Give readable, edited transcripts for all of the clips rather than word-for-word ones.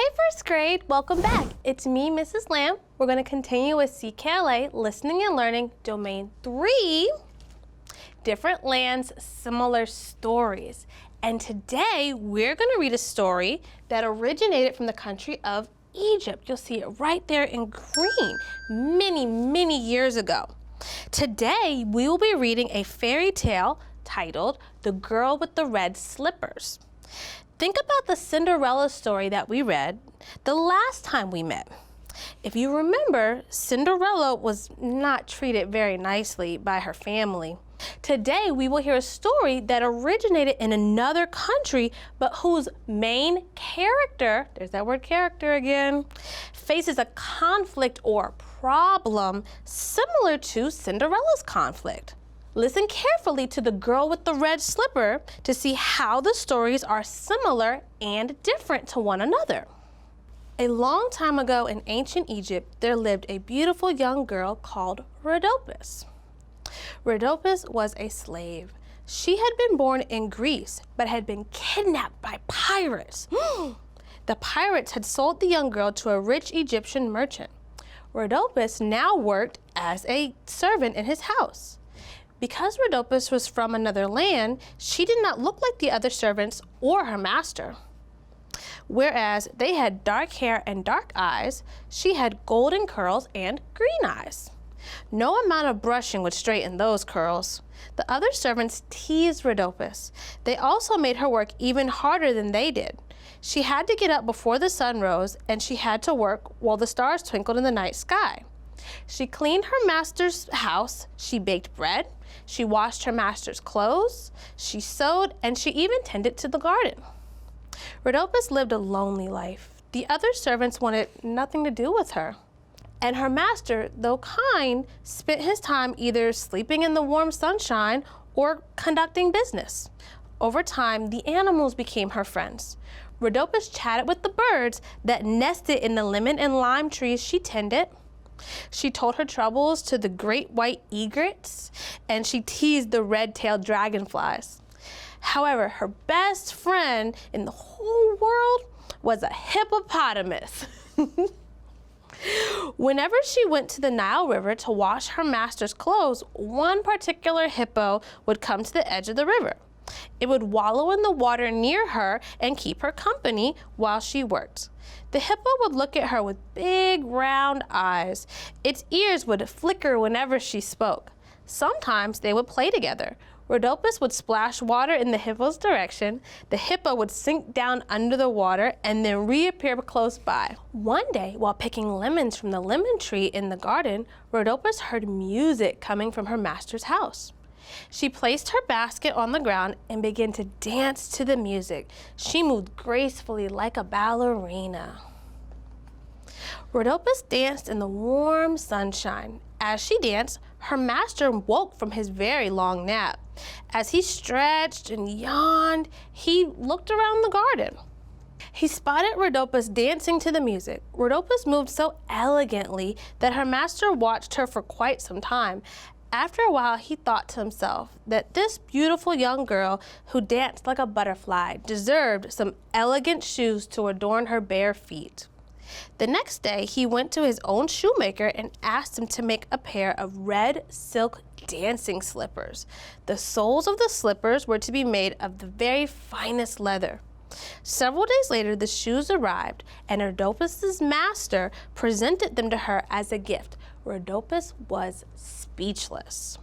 Hey first grade, welcome back. It's me, Mrs. Lamb. We're going to continue with CKLA, Listening and Learning, Domain 3, Different Lands, Similar Stories. And today we're going to read a story that originated from the country of Egypt. You'll see it right there in green, many years ago. Today we will be reading a fairy tale titled The Girl with the Red Slippers. Think about the Cinderella story that we read the last time we met. If you remember, Cinderella was not treated very nicely by her family. Today, we will hear a story that originated in another country, but whose main character, there's that word character again, faces a conflict or problem similar to Cinderella's conflict. Listen carefully to The Girl with the Red Slipper to see how the stories are similar and different to one another. A long time ago in ancient Egypt, there lived a beautiful young girl called Rhodopis. Rhodopis was a slave. She had been born in Greece, but had been kidnapped by pirates. The pirates had sold the young girl to a rich Egyptian merchant. Rhodopis now worked as a servant in his house. Because Rhodopis was from another land, she did not look like the other servants or her master. Whereas they had dark hair and dark eyes, she had golden curls and green eyes. No amount of brushing would straighten those curls. The other servants teased Rhodopis. They also made her work even harder than they did. She had to get up before the sun rose, and she had to work while the stars twinkled in the night sky. She cleaned her master's house, she baked bread, she washed her master's clothes, she sewed, and she even tended to the garden. Rhodopis lived a lonely life. The other servants wanted nothing to do with her. And her master, though kind, spent his time either sleeping in the warm sunshine or conducting business. Over time, the animals became her friends. Rhodopis chatted with the birds that nested in the lemon and lime trees she tended. She told her troubles to the great white egrets, and she teased the red-tailed dragonflies. However, her best friend in the whole world was a hippopotamus. Whenever she went to the Nile River to wash her master's clothes, one particular hippo would come to the edge of the river. It would wallow in the water near her and keep her company while she worked. The hippo would look at her with big round eyes. Its ears would flicker whenever she spoke. Sometimes they would play together. Rhodopis would splash water in the hippo's direction. The hippo would sink down under the water and then reappear close by. One day, while picking lemons from the lemon tree in the garden, Rhodopis heard music coming from her master's house. She placed her basket on the ground and began to dance to the music. She moved gracefully like a ballerina. Rhodopis danced in the warm sunshine. As she danced, her master woke from his very long nap. As he stretched and yawned, he looked around the garden. He spotted Rhodopis dancing to the music. Rhodopis moved so elegantly that her master watched her for quite some time. After a while, he thought to himself that this beautiful young girl who danced like a butterfly deserved some elegant shoes to adorn her bare feet. The next day, he went to his own shoemaker and asked him to make a pair of red silk dancing slippers. The soles of the slippers were to be made of the very finest leather. Several days later, the shoes arrived, and Rhodopis' master presented them to her as a gift. Rhodopis was speechless.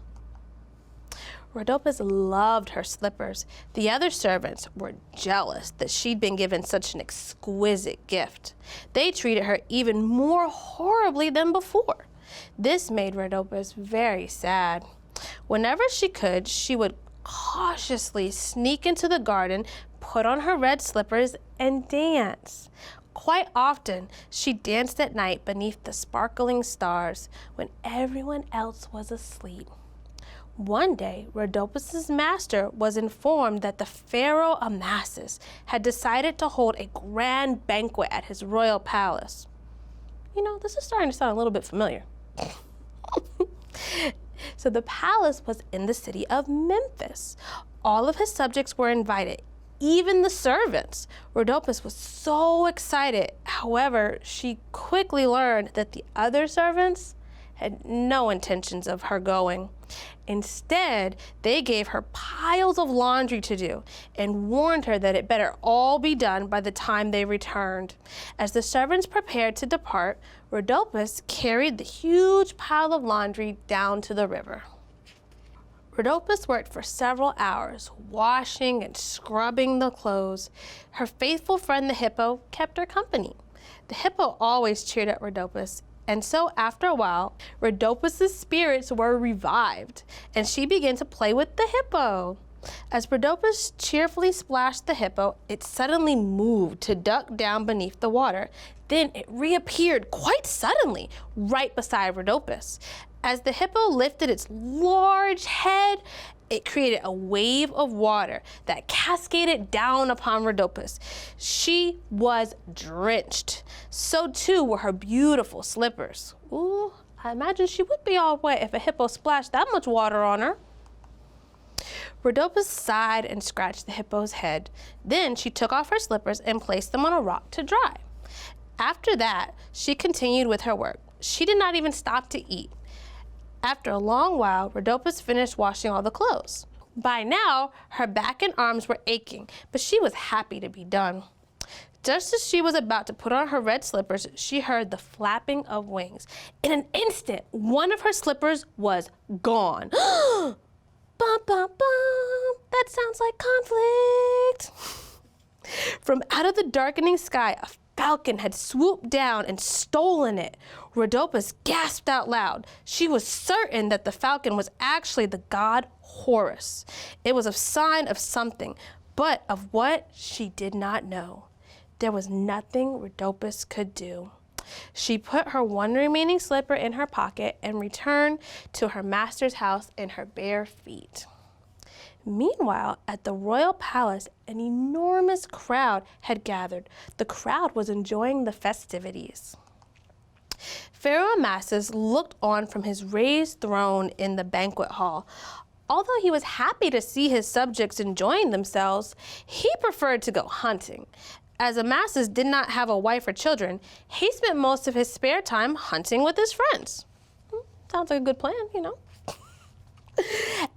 Rhodopis loved her slippers. The other servants were jealous that she'd been given such an exquisite gift. They treated her even more horribly than before. This made Rhodopis very sad. Whenever she could, she would cautiously sneak into the garden, put on her red slippers, and dance. Quite often, she danced at night beneath the sparkling stars when everyone else was asleep. One day, Rhodopis' master was informed that the pharaoh Amasis had decided to hold a grand banquet at his royal palace. You know, this is starting to sound a little bit familiar. So the palace was in the city of Memphis. All of his subjects were invited. even the servants. Rhodopis was so excited. However, she quickly learned that the other servants had no intentions of her going. Instead, they gave her piles of laundry to do and warned her that it better all be done by the time they returned. As the servants prepared to depart, Rhodopis carried the huge pile of laundry down to the river. Rhodopis worked for several hours, washing and scrubbing the clothes. Her faithful friend the hippo kept her company. The hippo always cheered at Rhodopis, and so after a while, Rhodopis' spirits were revived, and she began to play with the hippo. As Rhodopis cheerfully splashed the hippo, it suddenly moved to duck down beneath the water. Then it reappeared quite suddenly right beside Rhodopis. As the hippo lifted its large head, it created a wave of water that cascaded down upon Rhodopis. She was drenched. So too were her beautiful slippers. Ooh, I imagine she would be all wet if a hippo splashed that much water on her. Rhodopis sighed and scratched the hippo's head. Then she took off her slippers and placed them on a rock to dry. After that, she continued with her work. She did not even stop to eat. After a long while, Rhodopis finished washing all the clothes. By now, her back and arms were aching, but she was happy to be done. Just as she was about to put on her red slippers, she heard the flapping of wings. In an instant, one of her slippers was gone. Bum, bum, bum. That sounds like conflict. From out of the darkening sky, a falcon had swooped down and stolen it. Rhodopis gasped out loud. She was certain that the falcon was actually the god Horus. It was a sign of something, but of what she did not know. There was nothing Rhodopis could do. She put her one remaining slipper in her pocket and returned to her master's house in her bare feet. Meanwhile, at the royal palace, an enormous crowd had gathered. The crowd was enjoying the festivities. Pharaoh Amasis looked on from his raised throne in the banquet hall. Although he was happy to see his subjects enjoying themselves, he preferred to go hunting. As Amasis did not have a wife or children, he spent most of his spare time hunting with his friends. Sounds like a good plan, you know.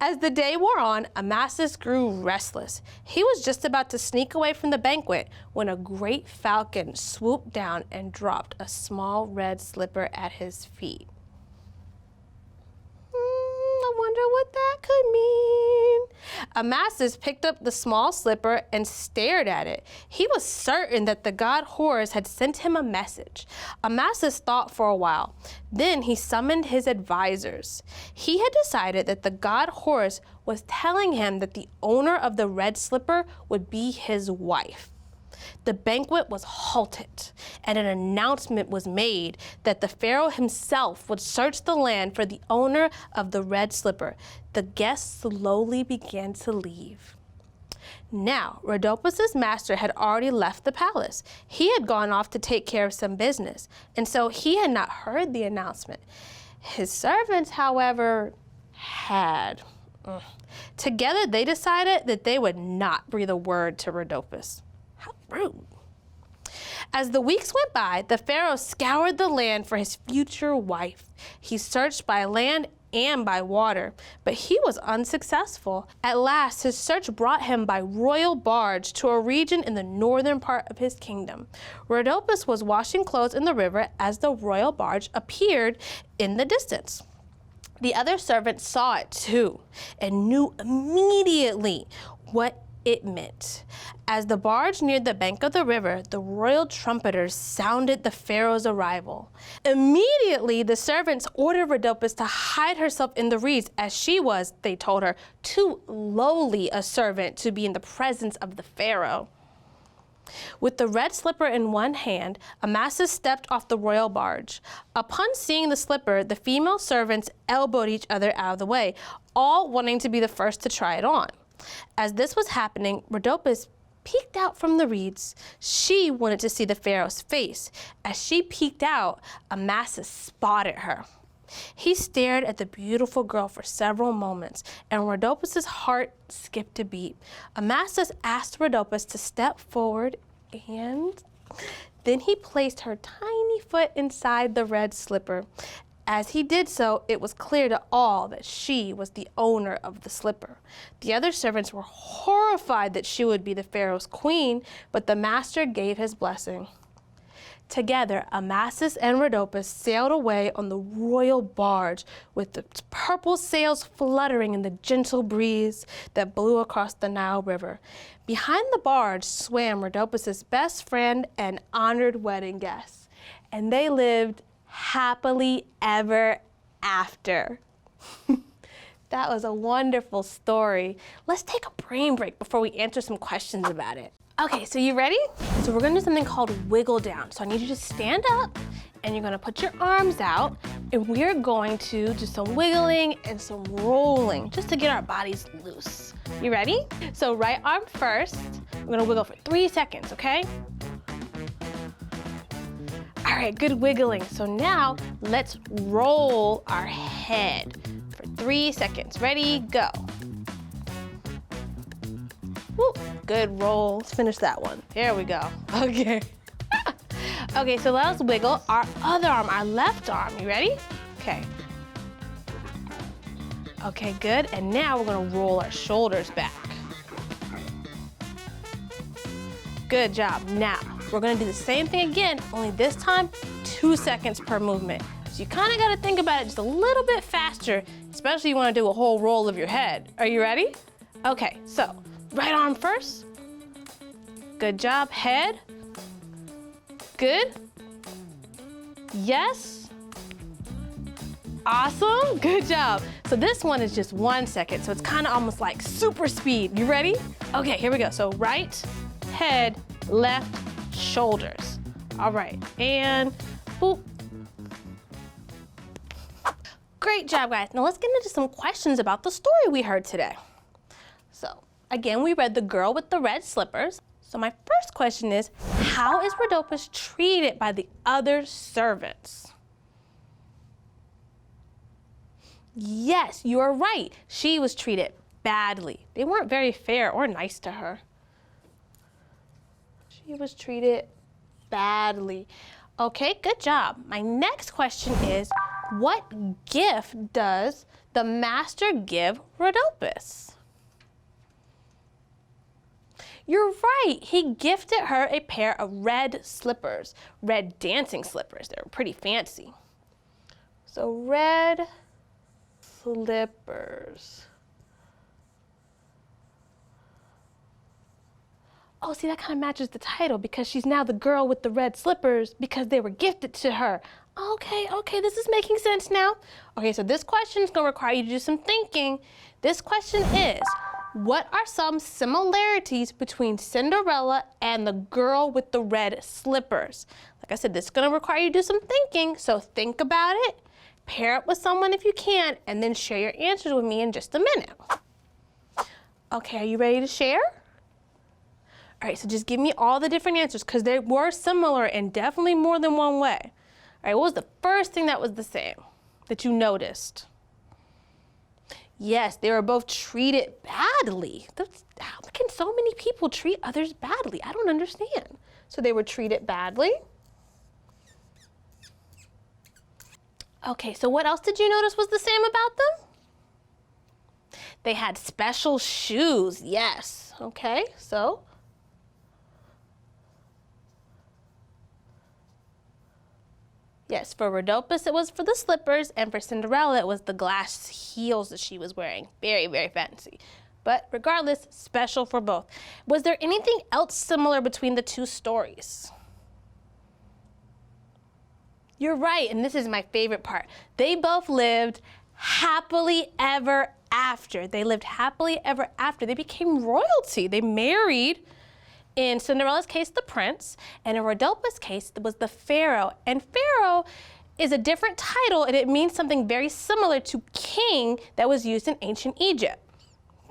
As the day wore on, Amasis grew restless. He was just about to sneak away from the banquet when a great falcon swooped down and dropped a small red slipper at his feet. I wonder what that could mean. Amasis picked up the small slipper and stared at it. He was certain that the god Horus had sent him a message. Amasis thought for a while. Then he summoned his advisors. He had decided that the god Horus was telling him that the owner of the red slipper would be his wife. The banquet was halted, and an announcement was made that the pharaoh himself would search the land for the owner of the red slipper. The guests slowly began to leave. Now, Rhodopis' master had already left the palace. He had gone off to take care of some business, and so he had not heard the announcement. His servants, however, had. Together, they decided that they would not breathe a word to Rhodopis. How rude. As the weeks went by, the pharaoh scoured the land for his future wife. He searched by land and by water, but he was unsuccessful. At last, his search brought him by royal barge to a region in the northern part of his kingdom. Rhodopis was washing clothes in the river as the royal barge appeared in the distance. The other servants saw it too and knew immediately what it meant. As the barge neared the bank of the river, the royal trumpeters sounded the pharaoh's arrival. Immediately, the servants ordered Rhodopis to hide herself in the reeds, as she was, they told her, too lowly a servant to be in the presence of the pharaoh. With the red slipper in one hand, Amasis stepped off the royal barge. Upon seeing the slipper, the female servants elbowed each other out of the way, all wanting to be the first to try it on. As this was happening, Rhodopis peeked out from the reeds. She wanted to see the pharaoh's face. As she peeked out, Amasis spotted her. He stared at the beautiful girl for several moments, and Rhodopus' heart skipped a beat. Amasis asked Rhodopus to step forward, and then he placed her tiny foot inside the red slipper. As he did so, it was clear to all that she was the owner of the slipper. The other servants were horrified that she would be the Pharaoh's queen, but the master gave his blessing. Together, Amasis and Rhodopus sailed away on the royal barge with the purple sails fluttering in the gentle breeze that blew across the Nile River. Behind the barge swam Rhodopus' best friend and honored wedding guests, and they lived happily ever after. That was a wonderful story. Let's take a brain break before we answer some questions about it. Okay, so you ready? So we're gonna do something called wiggle down. So I need you to stand up and you're gonna put your arms out and we're going to do some wiggling and some rolling just to get our bodies loose. You ready? So right arm first, we're gonna wiggle for 3 seconds, okay? All right, good wiggling. So now let's roll our head for 3 seconds. Ready, go. Woo, good roll. Let's finish that one. There we go. Okay. Okay, so let us wiggle our other arm, our left arm. You ready? Okay. Okay, good. And now we're gonna roll our shoulders back. Good job. Now, we're gonna do the same thing again, only this time 2 seconds per movement. So you kinda gotta think about it just a little bit faster, especially if you wanna do a whole roll of your head. Are you ready? Okay, so right arm first. Good job, head. Good. Yes. Awesome, good job. So this one is just 1 second, so it's kinda almost like super speed. You ready? Okay, here we go. So right, head, left, shoulders. All right, and boop. Great job, guys. Now let's get into some questions about the story we heard today. So again, we read The Girl with the Red Slippers. So my first question is, how is Rhodopus treated by the other servants? Yes, you are right. She was treated badly. They weren't very fair or nice to her. She was treated badly. Okay, good job. My next question is, what gift does the master give Rhodopus? You're right, he gifted her a pair of red slippers, red dancing slippers. They were pretty fancy. So red slippers. Oh, see, that kind of matches the title because she's now the girl with the red slippers because they were gifted to her. Okay, this is making sense now. Okay, so this question is going to require you to do some thinking. This question is, what are some similarities between Cinderella and the girl with the red slippers? Like I said, this is going to require you to do some thinking, so think about it, pair it with someone if you can, and then share your answers with me in just a minute. Okay, are you ready to share? All right, so just give me all the different answers because they were similar in definitely more than one way. All right, what was the first thing that was the same that you noticed? Yes, they were both treated badly. How can so many people treat others badly? I don't understand. So they were treated badly. Okay, so what else did you notice was the same about them? They had special shoes, yes. Okay, so. Yes, for Rhodopus it was for the slippers, and for Cinderella it was the glass heels that she was wearing. Very, very fancy. But regardless, special for both. Was there anything else similar between the two stories? You're right, and this is my favorite part. They both lived happily ever after. They lived happily ever after. They became royalty. They married. In Cinderella's case, the prince, and in Rhodopus' case, it was the pharaoh. And pharaoh is a different title, and it means something very similar to king that was used in ancient Egypt.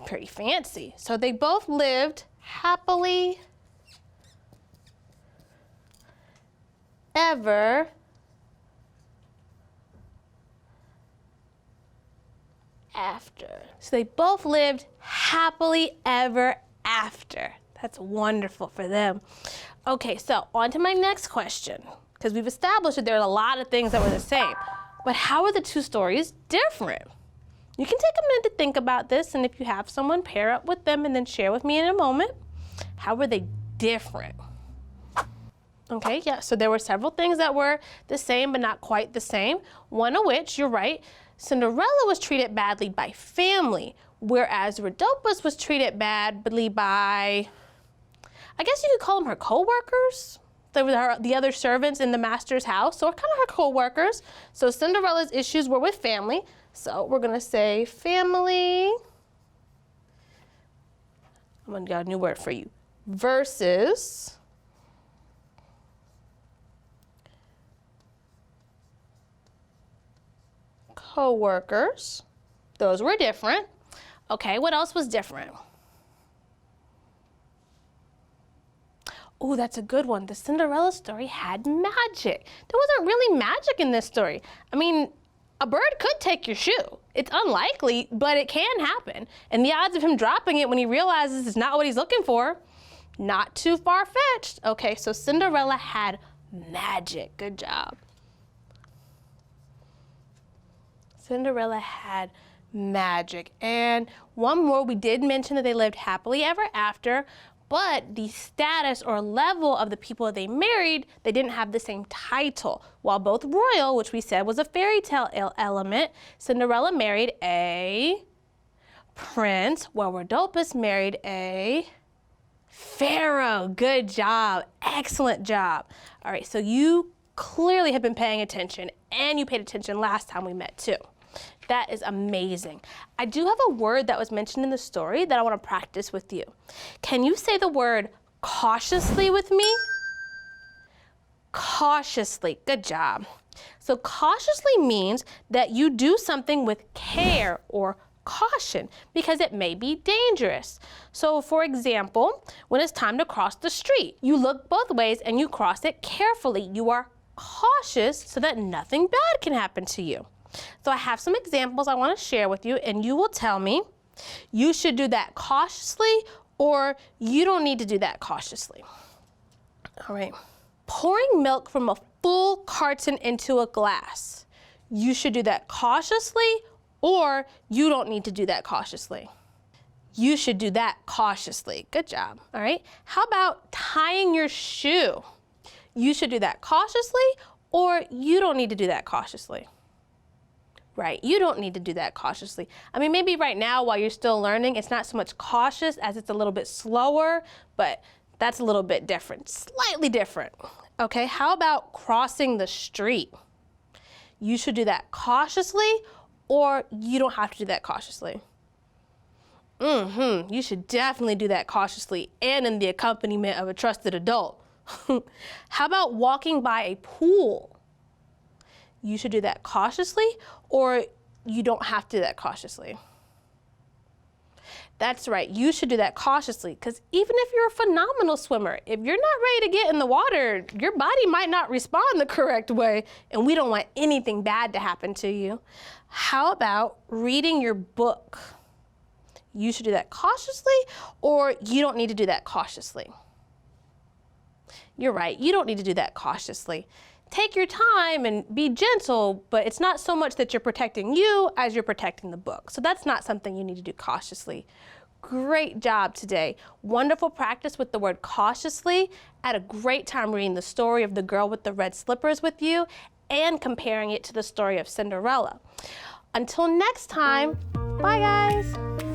Pretty fancy. So they both lived happily ever after. So they both lived happily ever after. That's wonderful for them. Okay, so on to my next question, because we've established that there are a lot of things that were the same. But how are the two stories different? You can take a minute to think about this, and if you have someone, pair up with them and then share with me in a moment. How were they different? Okay, yeah, so there were several things that were the same but not quite the same. One of which, you're right, Cinderella was treated badly by family, whereas Rhodopis was treated badly by, I guess you could call them her co-workers. They were the other servants in the master's house, or kind of her co-workers. So Cinderella's issues were with family. So we're gonna say family, I'm gonna get a new word for you, versus co-workers. Those were different. Okay, what else was different? Oh, that's a good one. The Cinderella story had magic. There wasn't really magic in this story. I mean, a bird could take your shoe. It's unlikely, but it can happen. And the odds of him dropping it when he realizes it's not what he's looking for, not too far-fetched. Okay, so Cinderella had magic. Good job. Cinderella had magic. And one more, we did mention that they lived happily ever after, but the status or level of the people they married, they didn't have the same title. While both royal, which we said was a fairy tale element, Cinderella married a prince, while Rhodopis married a pharaoh. Good job, excellent job. All right, so you clearly have been paying attention, and you paid attention last time we met too. That is amazing. I do have a word that was mentioned in the story that I want to practice with you. Can you say the word cautiously with me? Cautiously, good job. So cautiously means that you do something with care or caution because it may be dangerous. So for example, when it's time to cross the street, you look both ways and you cross it carefully. You are cautious so that nothing bad can happen to you. So I have some examples I want to share with you, and you will tell me you should do that cautiously or you don't need to do that cautiously. All right. Pouring milk from a full carton into a glass. You should do that cautiously or you don't need to do that cautiously. You should do that cautiously. Good job. All right. How about tying your shoe? You should do that cautiously or you don't need to do that cautiously. Right, you don't need to do that cautiously. I mean, maybe right now while you're still learning, it's not so much cautious as it's a little bit slower, but that's a little bit different, slightly different. Okay, how about crossing the street? You should do that cautiously or you don't have to do that cautiously. You should definitely do that cautiously and in the accompaniment of a trusted adult. How about walking by a pool? You should do that cautiously or you don't have to do that cautiously. That's right, you should do that cautiously because even if you're a phenomenal swimmer, if you're not ready to get in the water, your body might not respond the correct way and we don't want anything bad to happen to you. How about reading your book? You should do that cautiously or you don't need to do that cautiously. You're right, you don't need to do that cautiously. Take your time and be gentle, but it's not so much that you're protecting you as you're protecting the book. So that's not something you need to do cautiously. Great job today. Wonderful practice with the word cautiously. I had a great time reading the story of the girl with the red slippers with you and comparing it to the story of Cinderella. Until next time, bye guys.